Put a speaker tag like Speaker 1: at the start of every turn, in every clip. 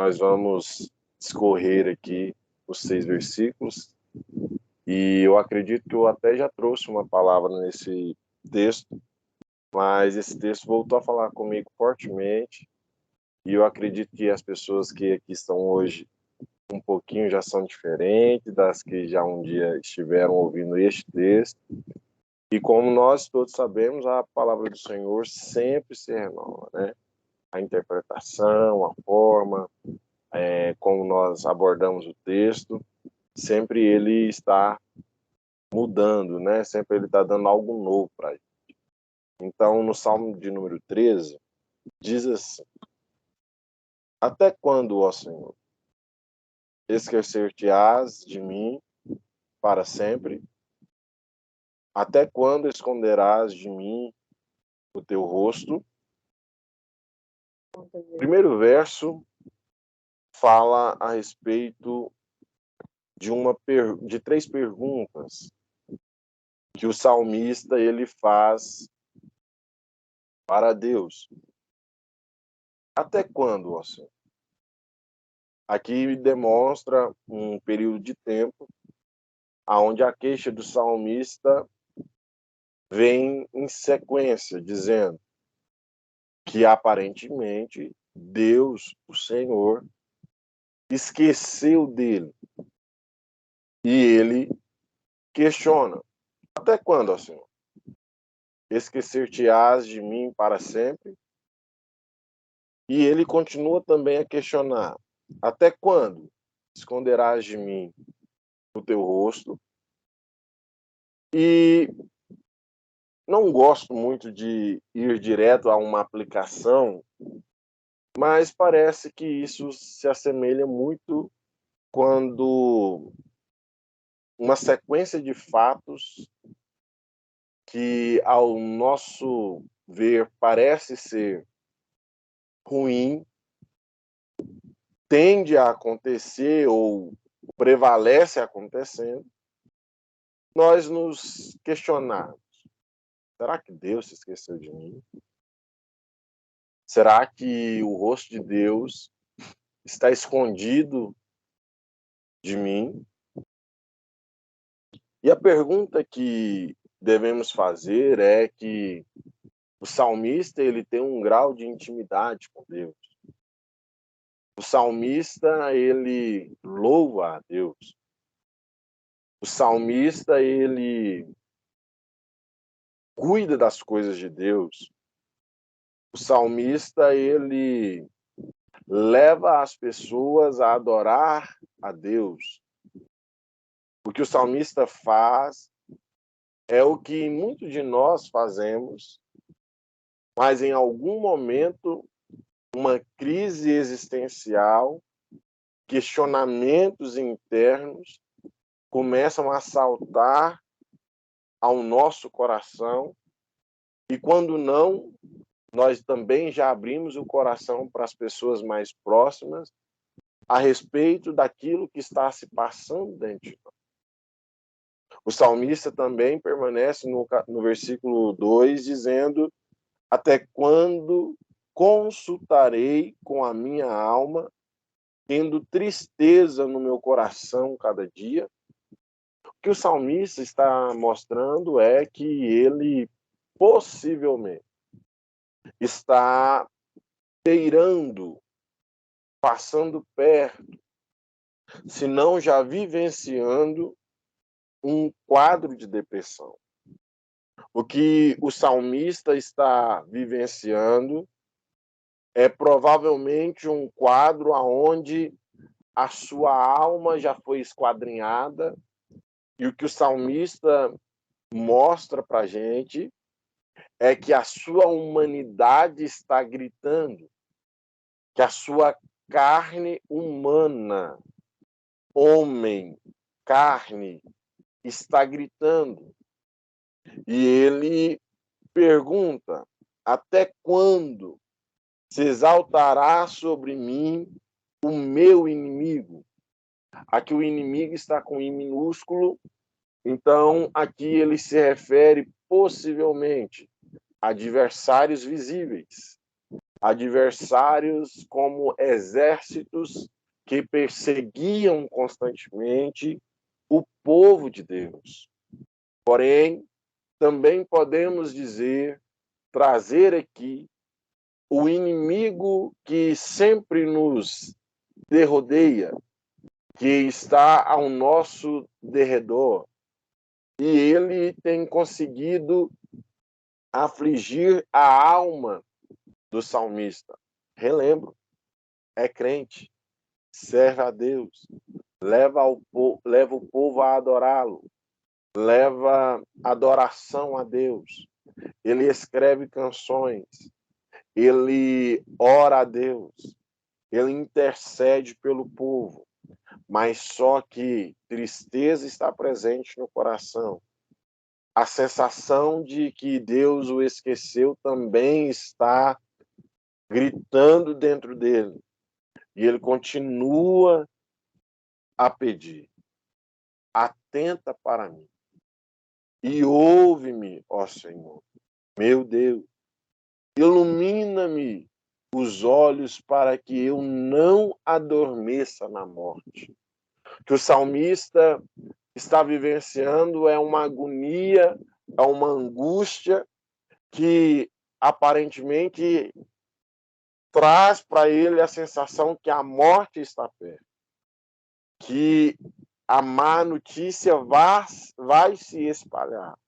Speaker 1: Nós vamos discorrer aqui os 6 versículos, e eu acredito que eu até já trouxe uma palavra nesse texto, mas esse texto voltou a falar comigo fortemente, e eu acredito que as pessoas que aqui estão hoje um pouquinho já são diferentes das que já um dia estiveram ouvindo este texto. E como nós todos sabemos, a palavra do Senhor sempre se renova, né? A interpretação, a forma, como nós abordamos o texto, sempre ele está mudando, né? Sempre ele está dando algo novo para a gente. Então, no Salmo de número 13, diz assim: Até quando, ó Senhor, esquecer-te-ás de mim para sempre? Até quando esconderás de mim o teu rosto? O primeiro verso fala a respeito de 3 perguntas que o salmista ele faz para Deus. Até quando, ó Senhor? Aqui demonstra um período de tempo aonde a queixa do salmista vem em sequência, dizendo que aparentemente Deus, o Senhor, esqueceu dele. E ele questiona: até quando, ó Senhor? Esquecer-te-ás de mim para sempre? E ele continua também a questionar: até quando esconderás de mim o teu rosto? E não gosto muito de ir direto a uma aplicação, mas parece que isso se assemelha muito quando uma sequência de fatos que, ao nosso ver, parece ser ruim, tende a acontecer ou prevalece acontecendo, nós nos questionarmos: será que Deus se esqueceu de mim? Será que o rosto de Deus está escondido de mim? E a pergunta que devemos fazer é que o salmista ele tem um grau de intimidade com Deus. O salmista ele louva a Deus. O salmista ele cuida das coisas de Deus. O salmista ele leva as pessoas a adorar a Deus. O que o salmista faz é o que muitos de nós fazemos, mas em algum momento, uma crise existencial, questionamentos internos começam a saltar ao nosso coração, e quando não, nós também já abrimos o coração para as pessoas mais próximas a respeito daquilo que está se passando dentro de nós. O salmista também permanece no versículo 2, dizendo: até quando consultarei com a minha alma, tendo tristeza no meu coração cada dia? O que o salmista está mostrando é que ele possivelmente está beirando, passando perto, se não já vivenciando um quadro de depressão. O que o salmista está vivenciando é provavelmente um quadro onde a sua alma já foi esquadrinhada, e o que o salmista mostra para a gente é que a sua humanidade está gritando, que a sua carne humana, homem, carne, está gritando. E ele pergunta: até quando se exaltará sobre mim o meu inimigo? Aqui o inimigo está com I minúsculo, então aqui ele se refere possivelmente a adversários visíveis. adversários como exércitos que perseguiam constantemente o povo de Deus. Porém, também podemos dizer, trazer aqui o inimigo que sempre nos derrodeia, que está ao nosso derredor, e ele tem conseguido afligir a alma do salmista. Relembro, é crente, serve a Deus, leva o povo a adorá-lo, leva adoração a Deus. Ele escreve canções, ele ora a Deus, ele intercede pelo povo, mas só que tristeza está presente no coração. A sensação de que Deus o esqueceu também está gritando dentro dele. E ele continua a pedir: atenta para mim e ouve-me, ó Senhor, meu Deus. Ilumina-me os olhos para que eu não adormeça na morte. O que o salmista está vivenciando é uma agonia, é uma angústia que aparentemente traz para ele a sensação que a morte está perto, que a má notícia vai se espalhar.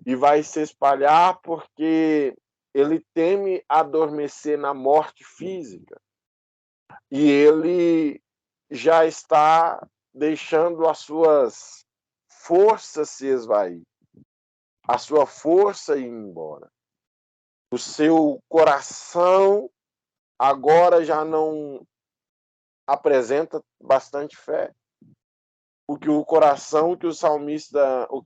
Speaker 1: E vai se espalhar porque ele teme adormecer na morte física. E ele já está deixando as suas forças se esvair, a sua força ir embora. O seu coração agora já não apresenta bastante fé. O que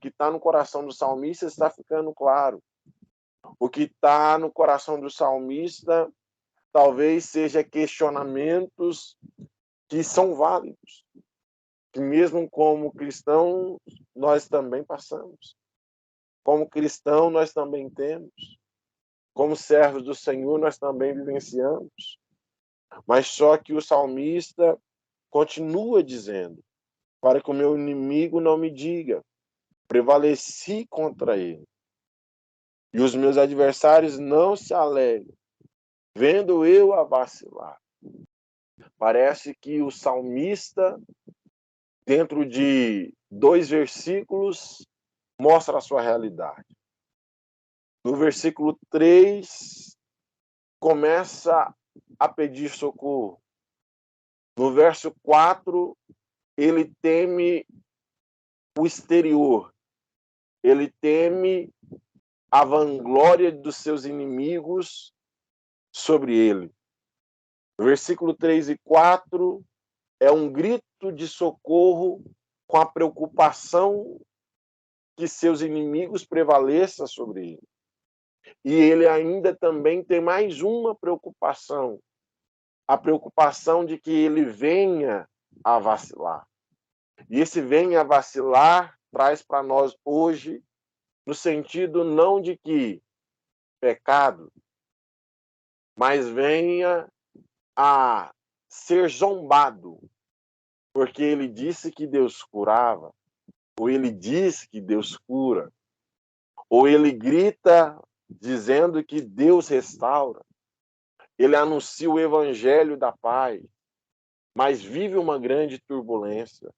Speaker 1: está no coração do salmista está ficando claro. O que está no coração do salmista talvez seja questionamentos que são válidos, que mesmo como cristão nós também passamos. Como cristão nós também temos. Como servos do Senhor nós também vivenciamos. Mas só que o salmista continua dizendo: para que o meu inimigo não me diga, prevaleci contra ele. E os meus adversários não se alegrem, vendo eu a vacilar. Parece que o salmista, dentro de 2 versículos, mostra a sua realidade. No versículo 3, começa a pedir socorro. No verso 4, ele teme o exterior. Ele teme a vanglória dos seus inimigos sobre ele. Versículo 3 e 4 é um grito de socorro com a preocupação que seus inimigos prevaleçam sobre ele. E ele ainda também tem mais uma preocupação, a preocupação de que ele venha a vacilar. E esse venha a vacilar traz para nós hoje, no sentido não de que pecado, mas venha a ser zombado, porque ele disse que Deus curava, ou ele diz que Deus cura, ou ele grita dizendo que Deus restaura. Ele anuncia o evangelho da paz, mas vive uma grande turbulência.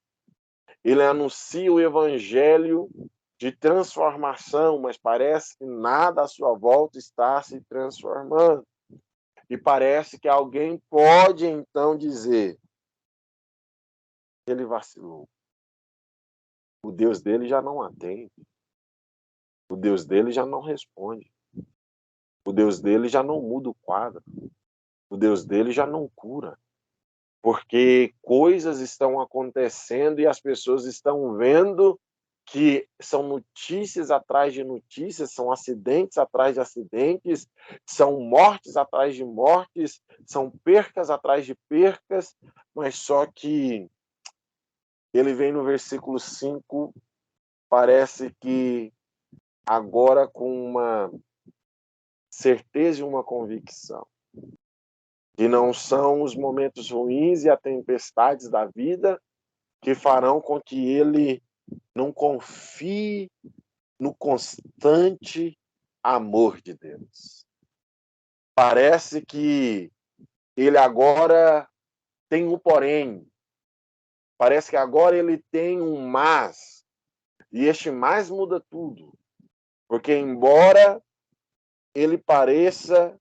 Speaker 1: Ele anuncia o evangelho de transformação, mas parece que nada à sua volta está se transformando. E parece que alguém pode então dizer: ele vacilou. O Deus dele já não atende. O Deus dele já não responde. O Deus dele já não muda o quadro. O Deus dele já não cura. Porque coisas estão acontecendo e as pessoas estão vendo que são notícias atrás de notícias, são acidentes atrás de acidentes, são mortes atrás de mortes, são percas atrás de percas, mas só que ele vem no versículo 5, parece que agora com uma certeza e uma convicção. Que não são os momentos ruins e as tempestades da vida que farão com que ele não confie no constante amor de Deus. Parece que ele agora tem um porém. Parece que agora ele tem um mas. E este mais muda tudo. Porque embora ele pareça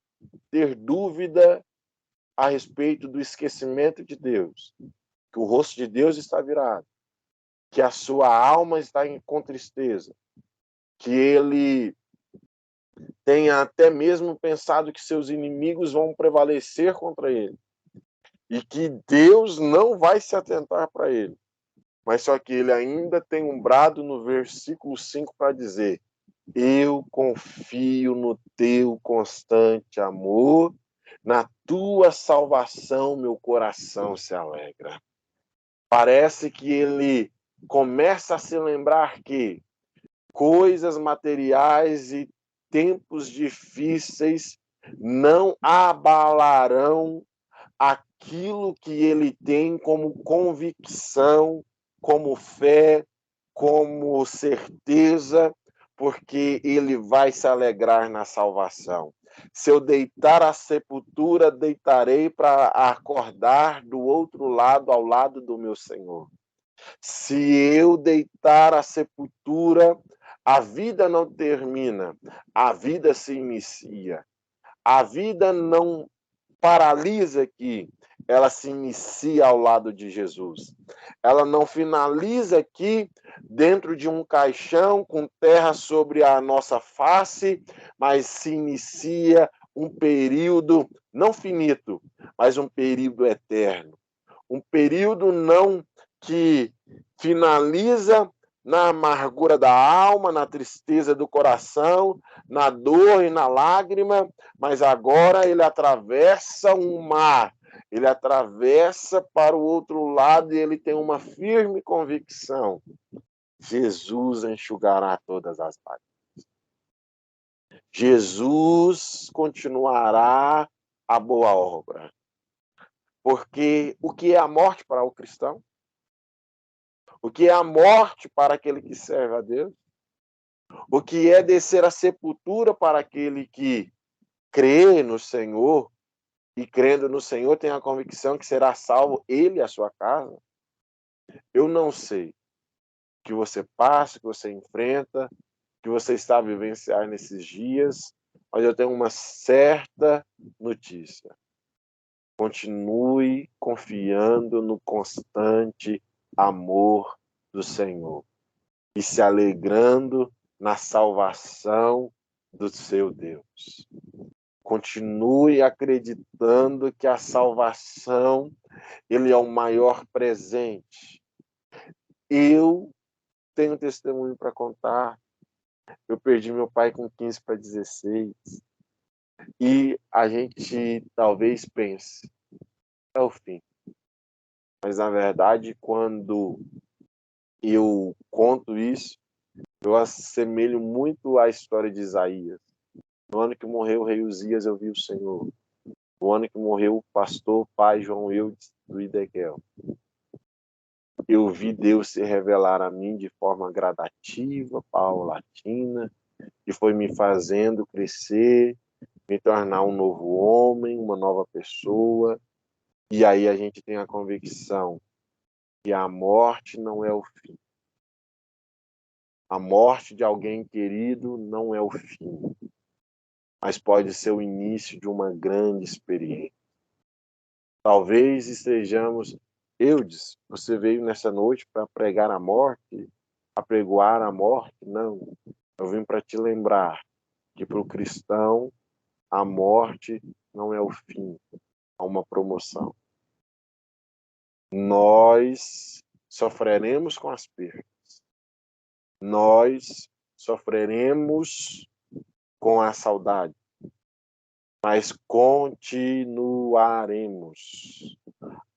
Speaker 1: ter dúvida a respeito do esquecimento de Deus, que o rosto de Deus está virado, que a sua alma está com tristeza, que ele tenha até mesmo pensado que seus inimigos vão prevalecer contra ele, e que Deus não vai se atentar para ele. Mas só que ele ainda tem um brado no versículo 5 para dizer: eu confio no teu constante amor, na tua salvação meu coração se alegra. Parece que ele começa a se lembrar que coisas materiais e tempos difíceis não abalarão aquilo que ele tem como convicção, como fé, como certeza, porque ele vai se alegrar na salvação. Se eu deitar à sepultura, deitarei para acordar do outro lado, ao lado do meu Senhor. Se eu deitar à sepultura, a vida não termina, a vida se inicia. A vida não paralisa aqui, ela se inicia ao lado de Jesus. Ela não finaliza aqui dentro de um caixão com terra sobre a nossa face, mas se inicia um período não finito, mas um período eterno. Um período não que finaliza na amargura da alma, na tristeza do coração, na dor e na lágrima, mas agora ele atravessa um mar, ele atravessa para o outro lado e ele tem uma firme convicção: Jesus enxugará todas as lágrimas. Jesus continuará a boa obra. Porque o que é a morte para o cristão? O que é a morte para aquele que serve a Deus? O que é descer à sepultura para aquele que crê no Senhor e, crendo no Senhor, tem a convicção que será salvo ele e a sua casa? Eu não sei o que você passa, o que você enfrenta, o que você está a vivenciar nesses dias, mas eu tenho uma certa notícia. Continue confiando no constante amor do Senhor e se alegrando na salvação do seu Deus. Continue acreditando que a salvação, ele é o maior presente. Eu tenho testemunho para contar. Eu perdi meu pai com 15 para 16. E a gente talvez pense, é o fim. Mas, na verdade, quando eu conto isso, eu assemelho muito à história de Isaías. No ano que morreu o rei Uzias, eu vi o Senhor. No ano que morreu o pastor pai João Eudes do Ideguel, eu vi Deus se revelar a mim de forma gradativa, paulatina, que foi me fazendo crescer, me tornar um novo homem, uma nova pessoa. E aí a gente tem a convicção que a morte não é o fim. A morte de alguém querido não é o fim, mas pode ser o início de uma grande experiência. Talvez estejamos... Eudes, você veio nessa noite para pregar a morte, apregoar a morte? Não. Eu vim para te lembrar que para o cristão a morte não é o fim, é uma promoção. Nós sofreremos com as perdas. Nós sofreremos com a saudade, mas continuaremos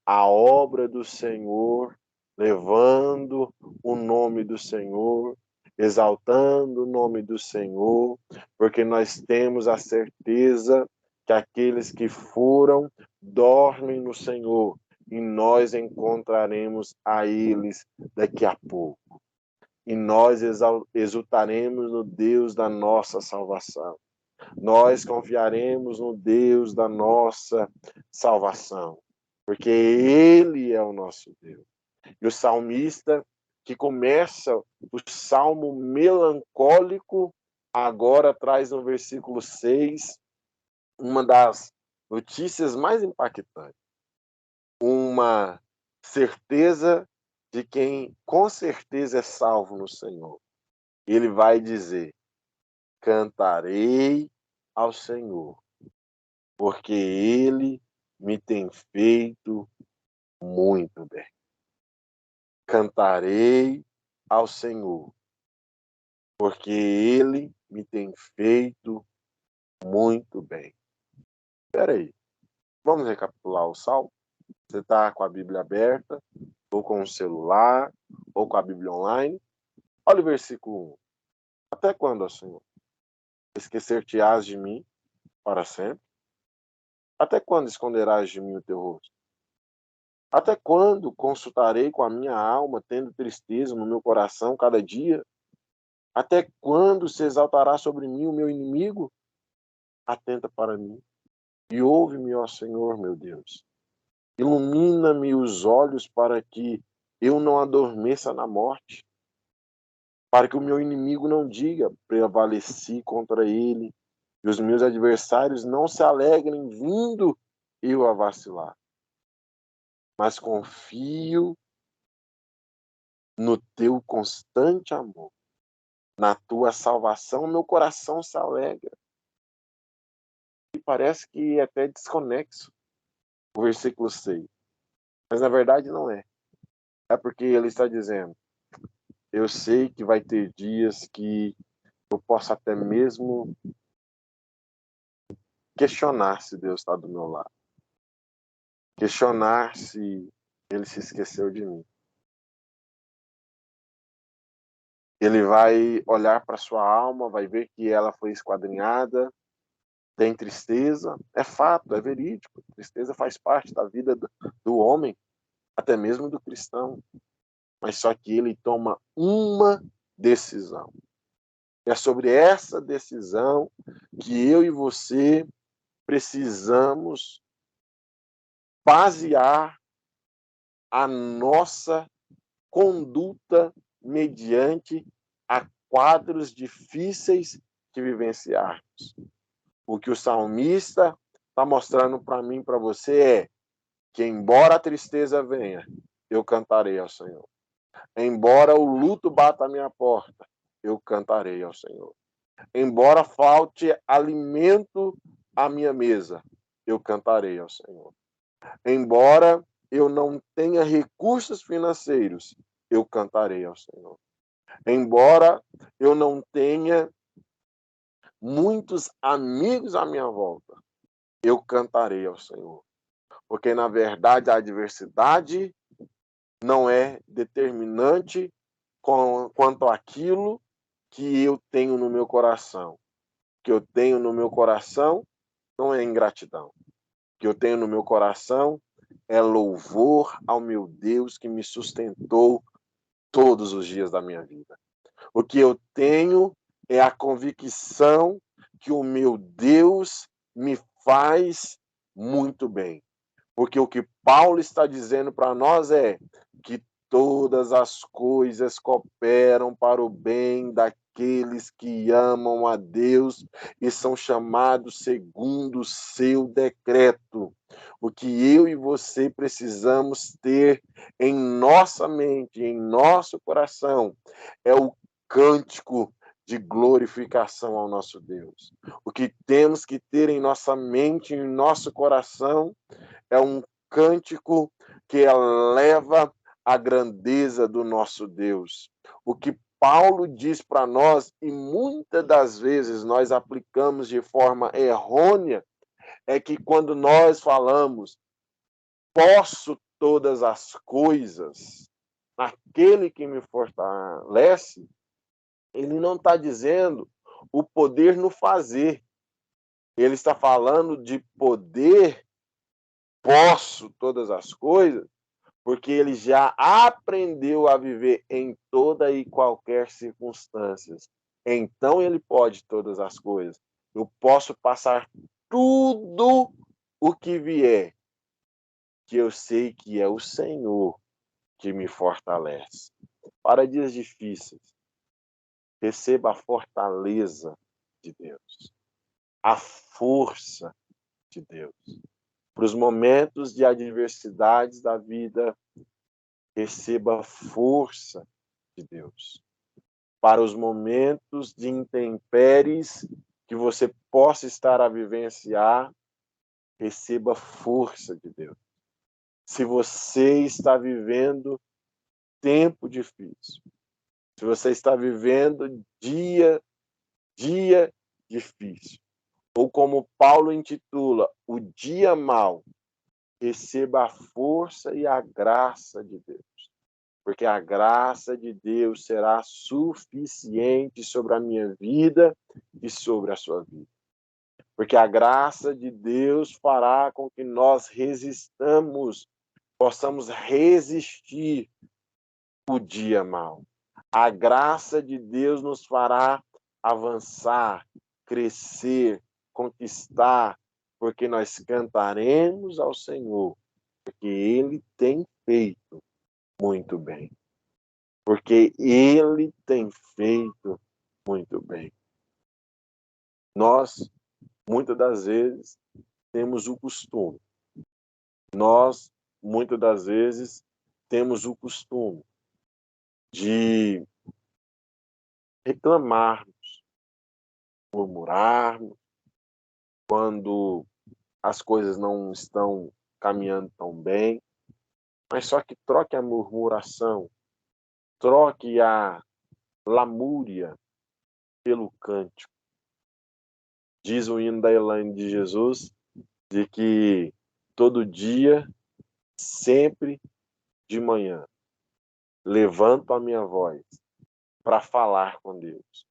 Speaker 1: a obra do Senhor, levando o nome do Senhor, exaltando o nome do Senhor, porque nós temos a certeza que aqueles que foram dormem no Senhor, e nós encontraremos a eles daqui a pouco. E nós exultaremos no Deus da nossa salvação. Nós confiaremos no Deus da nossa salvação, porque Ele é o nosso Deus. E o salmista, que começa o salmo melancólico, agora traz no versículo 6 uma das notícias mais impactantes. Uma certeza de quem com certeza é salvo no Senhor. Ele vai dizer: cantarei ao Senhor, porque Ele me tem feito muito bem. Cantarei ao Senhor, porque Ele me tem feito muito bem. Espera aí, vamos recapitular o salmo? Você está com a Bíblia aberta, ou com o celular, ou com a Bíblia online? Olha o versículo 1. Até quando, ó Senhor? Esquecer-te-ás de mim para sempre? Até quando esconderás de mim o teu rosto? Até quando consultarei com a minha alma, tendo tristeza no meu coração cada dia? Até quando se exaltará sobre mim o meu inimigo? Atenta para mim e ouve-me, ó Senhor, meu Deus. Ilumina-me os olhos para que eu não adormeça na morte, para que o meu inimigo não diga: prevaleci contra ele, e os meus adversários não se alegrem vindo eu a vacilar. Mas confio no teu constante amor. Na tua salvação, meu coração se alegra. E parece que é até desconexo o versículo 6. Mas na verdade não é. É porque ele está dizendo: eu sei que vai ter dias que eu posso até mesmo questionar se Deus está do meu lado. Questionar se ele se esqueceu de mim. Ele vai olhar para sua alma, vai ver que ela foi esquadrinhada, tem tristeza, é fato, é verídico. Tristeza faz parte da vida do homem, até mesmo do cristão. Mas só que ele toma uma decisão. É sobre essa decisão que eu e você precisamos basear a nossa conduta mediante a quadros difíceis de vivenciarmos. O que o salmista está mostrando para mim e para você é que, embora a tristeza venha, eu cantarei ao Senhor. Embora o luto bata à minha porta, eu cantarei ao Senhor. Embora falte alimento à minha mesa, eu cantarei ao Senhor. Embora eu não tenha recursos financeiros, eu cantarei ao Senhor. Embora eu não tenha muitos amigos à minha volta, eu cantarei ao Senhor. Porque, na verdade, a adversidade não é determinante quanto àquilo que eu tenho no meu coração. O que eu tenho no meu coração não é ingratidão. O que eu tenho no meu coração é louvor ao meu Deus que me sustentou todos os dias da minha vida. O que eu tenho é a convicção que o meu Deus me faz muito bem. Porque o que Paulo está dizendo para nós é que todas as coisas cooperam para o bem daqueles que amam a Deus e são chamados segundo o seu decreto. O que eu e você precisamos ter em nossa mente, em nosso coração, é o cântico de glorificação ao nosso Deus. O que temos que ter em nossa mente, em nosso coração, é um cântico que eleva a grandeza do nosso Deus. O que Paulo diz para nós, e muitas das vezes nós aplicamos de forma errônea, é que quando nós falamos, posso todas as coisas, naquele que me fortalece, ele não está dizendo o poder no fazer, Ele está falando de poder, posso todas as coisas, porque ele já aprendeu a viver em toda e qualquer circunstância. Então ele pode todas as coisas. Eu posso passar tudo o que vier, que eu sei que é o Senhor que me fortalece. Para dias difíceis, receba a fortaleza de Deus, a força de Deus. Para os momentos de adversidades da vida, receba a força de Deus. Para os momentos de intempéries que você possa estar a vivenciar, receba força de Deus. Se você está vivendo tempo difícil, se você está vivendo dia difícil, ou como Paulo intitula, o dia mau, receba a força e a graça de Deus. Porque a graça de Deus será suficiente sobre a minha vida e sobre a sua vida. Porque a graça de Deus fará com que nós resistamos, possamos resistir o dia mau. A graça de Deus nos fará avançar, crescer, conquistar, porque nós cantaremos ao Senhor, porque Ele tem feito muito bem. Porque Ele tem feito muito bem. Nós, muitas das vezes, temos o costume. Nós, muitas das vezes, temos o costume de reclamarmos, murmurarmos, quando as coisas não estão caminhando tão bem. Mas só que troque a murmuração, troque a lamúria pelo cântico. Diz o hino da Elaine de Jesus, de que todo dia, sempre de manhã, levanto a minha voz para falar com Deus,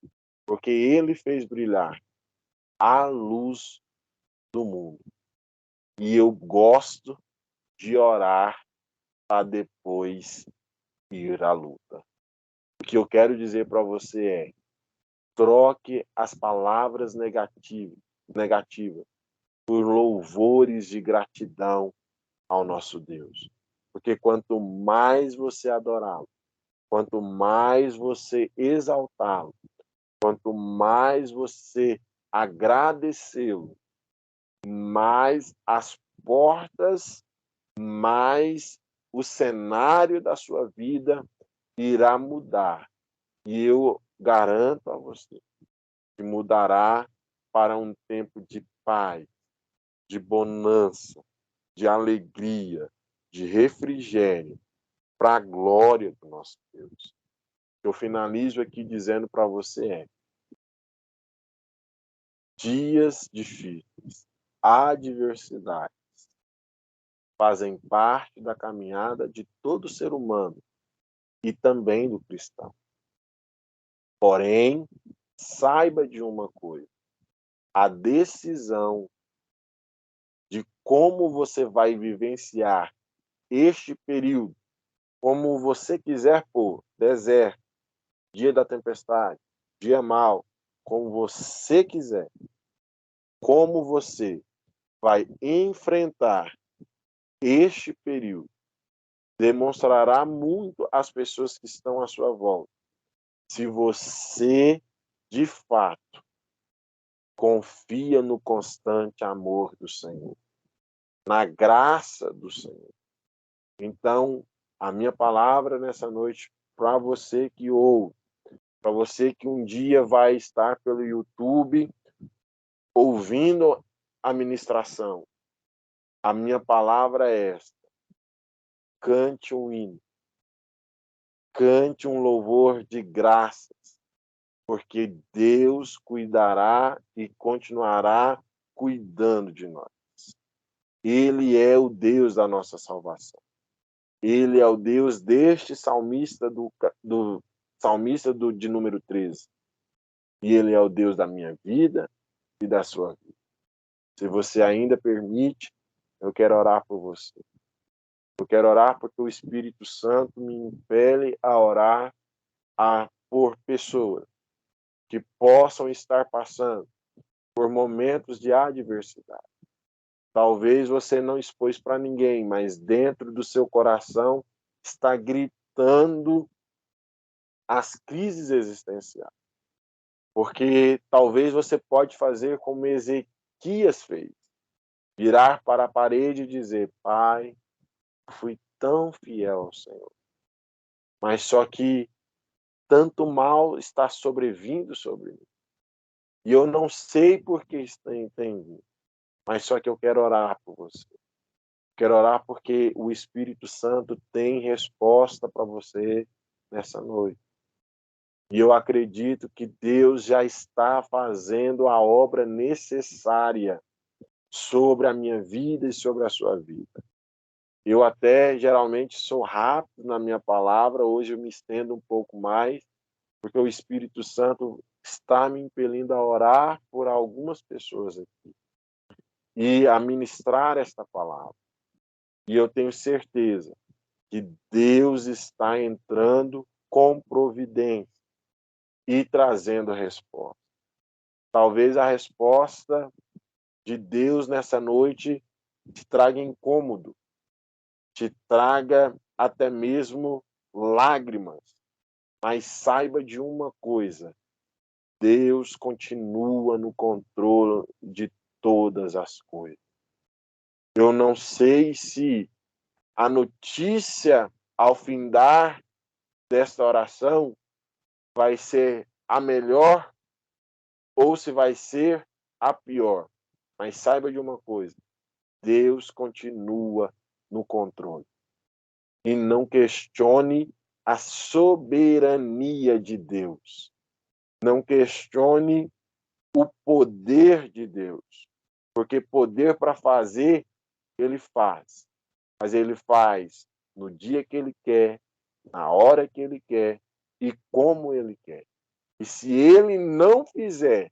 Speaker 1: porque Ele fez brilhar a luz do mundo. E eu gosto de orar para depois ir à luta. O que eu quero dizer para você é: troque as palavras negativas por louvores de gratidão ao nosso Deus. Porque quanto mais você adorá-lo, quanto mais você exaltá-lo, quanto mais você agradecê-lo, mais as portas, mais o cenário da sua vida irá mudar. E eu garanto a você que mudará para um tempo de paz, de bonança, de alegria, de refrigério, para a glória do nosso Deus. Eu finalizo aqui dizendo para você dias difíceis, adversidades, fazem parte da caminhada de todo ser humano e também do cristão. Porém, saiba de uma coisa: a decisão de como você vai vivenciar este período, como você quiser pôr, deserto, dia da tempestade, dia mau, como você quiser, como você vai enfrentar este período, demonstrará muito às pessoas que estão à sua volta, se você, de fato, confia no constante amor do Senhor, na graça do Senhor. Então, a minha palavra nessa noite para você que ouve, para você que um dia vai estar pelo YouTube ouvindo a ministração, a minha palavra é esta: cante um hino, cante um louvor de graças, porque Deus cuidará e continuará cuidando de nós. Ele é o Deus da nossa salvação. Ele é o Deus deste salmista do salmista de número 13. E Ele é o Deus da minha vida e da sua vida. Se você ainda permite, eu quero orar por você. Eu quero orar porque o Espírito Santo me impele a orar por pessoas que possam estar passando por momentos de adversidade. Talvez você não expôs para ninguém, mas dentro do seu coração está gritando as crises existenciais. Porque talvez você pode fazer como Ezequias fez, virar para a parede e dizer: Pai, fui tão fiel ao Senhor, mas só que tanto mal está sobrevindo sobre mim. E eu não sei por que tem vindo, mas só que eu quero orar por você. Quero orar porque o Espírito Santo tem resposta para você nessa noite. E eu acredito que Deus já está fazendo a obra necessária sobre a minha vida e sobre a sua vida. Eu até geralmente sou rápido na minha palavra, hoje eu me estendo um pouco mais, porque o Espírito Santo está me impelindo a orar por algumas pessoas aqui e a ministrar esta palavra. E eu tenho certeza que Deus está entrando com providência e trazendo a resposta. Talvez a resposta de Deus nessa noite te traga incômodo, te traga até mesmo lágrimas, mas saiba de uma coisa: Deus continua no controle de todas as coisas. Eu não sei se a notícia ao findar desta oração vai ser a melhor ou se vai ser a pior. Mas saiba de uma coisa: Deus continua no controle. E não questione a soberania de Deus. Não questione o poder de Deus. Porque poder para fazer, ele faz. Mas ele faz no dia que ele quer, na hora que ele quer e como ele quer. E se ele não fizer,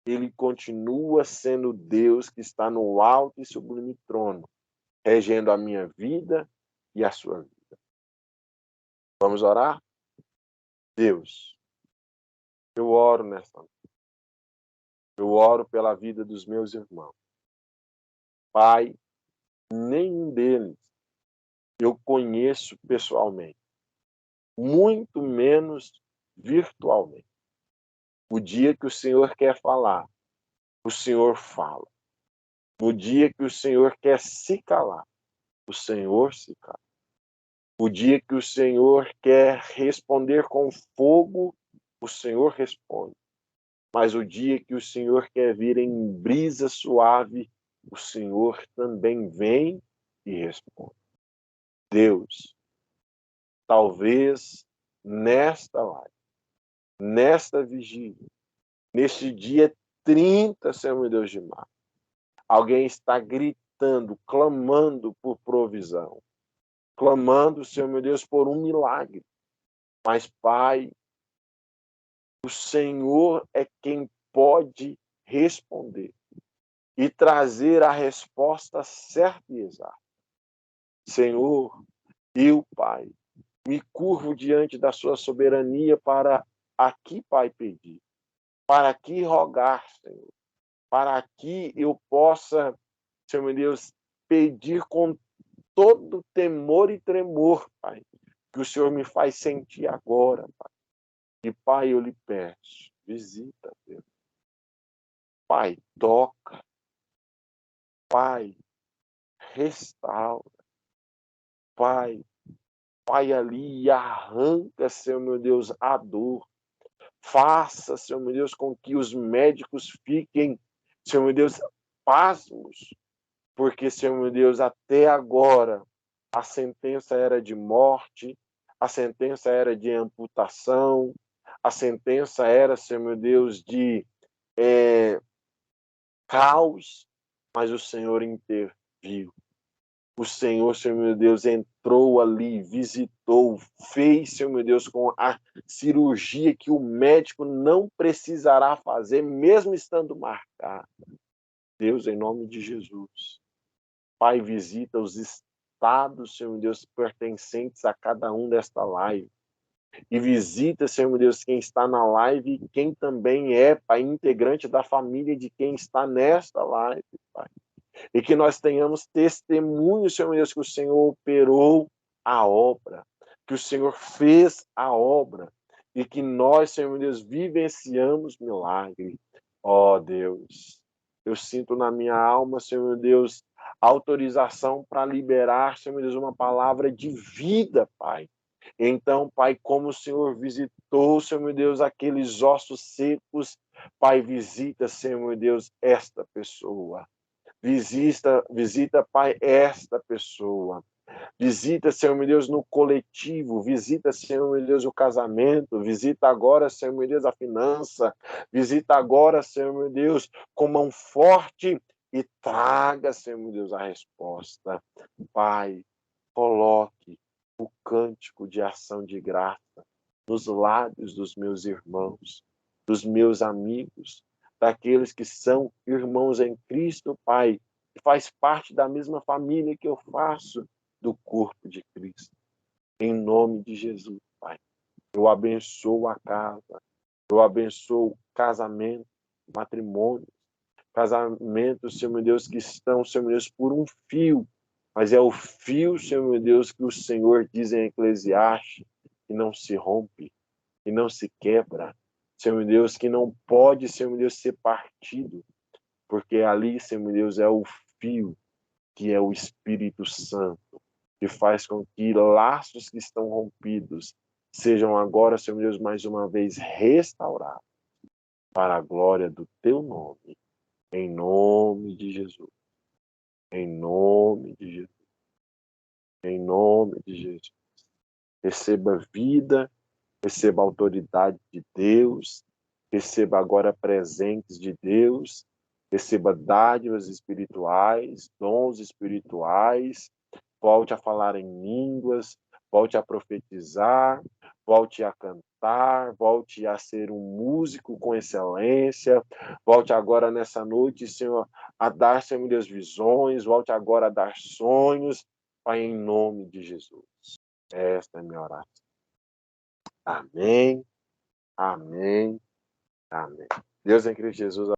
Speaker 1: ele continua sendo Deus que está no alto e sublime trono, regendo a minha vida e a sua vida. Vamos orar? Deus, eu oro nessa noite. Eu oro pela vida dos meus irmãos. Pai, nenhum deles eu conheço pessoalmente, muito menos virtualmente. O dia que o Senhor quer falar, o Senhor fala. No dia que o Senhor quer se calar, o Senhor se cala. O dia que o Senhor quer responder com fogo, o Senhor responde. Mas o dia que o Senhor quer vir em brisa suave, o Senhor também vem e responde. Deus, talvez nesta live, nesta vigília, neste dia 30, Senhor meu Deus de março, alguém está gritando, clamando por provisão, clamando, Senhor meu Deus, por um milagre. Mas, Pai, o Senhor é quem pode responder e trazer a resposta certa e exata. Senhor, eu, Pai, me curvo diante da sua soberania para aqui, Pai, pedir, para aqui rogar, Senhor, para aqui eu possa, Senhor meu Deus, pedir com todo temor e tremor, Pai, que o Senhor me faz sentir agora, Pai. E, Pai, eu lhe peço, visita, Deus. Pai, toca. Pai, restaura. Pai, Pai, ali arranca, Senhor meu Deus, a dor. Faça, Senhor meu Deus, com que os médicos fiquem, Senhor meu Deus, pasmos. Porque, Senhor meu Deus, até agora a sentença era de morte, a sentença era de amputação, a sentença era, Senhor meu Deus, de caos, mas o Senhor interviu. O Senhor, Senhor meu Deus, entrou ali, visitou, fez, Senhor meu Deus, com a cirurgia que o médico não precisará fazer, mesmo estando marcada. Deus, em nome de Jesus. Pai, visita os estados, Senhor Deus, pertencentes a cada um desta live. E visita, Senhor Deus, quem está na live e quem também é, Pai, integrante da família de quem está nesta live, Pai. E que nós tenhamos testemunho, Senhor Deus, que o Senhor operou a obra, que o Senhor fez a obra, e que nós, Senhor Deus, vivenciamos milagre. Ó Deus, eu sinto na minha alma, Senhor Deus, autorização para liberar, Senhor Deus, uma palavra de vida, Pai. Então, Pai, como o Senhor visitou, Senhor meu Deus, aqueles ossos secos, Pai, visita, Senhor meu Deus, esta pessoa. Visita, Pai, esta pessoa. Visita, Senhor meu Deus, no coletivo. Visita, Senhor meu Deus, o casamento. Visita agora, Senhor meu Deus, a finança. Visita agora, Senhor meu Deus, com mão forte e traga, Senhor meu Deus, a resposta. Pai, coloque o cântico de ação de graça nos lábios dos meus irmãos, dos meus amigos, daqueles que são irmãos em Cristo, Pai, que faz parte da mesma família que eu faço do corpo de Cristo. Em nome de Jesus, Pai, eu abençoo a casa, eu abençoo o casamento, matrimônio, casamentos, Senhor meu Deus, que estão, Senhor meu Deus, por um fio, mas é o fio, Senhor meu Deus, que o Senhor diz em Eclesiastes, que não se rompe, que não se quebra, Senhor meu Deus, que não pode, Senhor meu Deus, ser partido, porque ali, Senhor meu Deus, é o fio que é o Espírito Santo, que faz com que laços que estão rompidos sejam agora, Senhor meu Deus, mais uma vez restaurados para a glória do teu nome, em nome de Jesus, em nome de Jesus, em nome de Jesus. Receba vida, receba autoridade de Deus, receba agora presentes de Deus, receba dádivas espirituais, dons espirituais, volte a falar em línguas, volte a profetizar, volte a cantar, volte a ser um músico com excelência, volte agora nessa noite, Senhor, a dar, Senhor Deus, visões, volte agora a dar sonhos, Pai, em nome de Jesus. Esta é a minha oração. Amém, amém, amém. Deus em Cristo Jesus.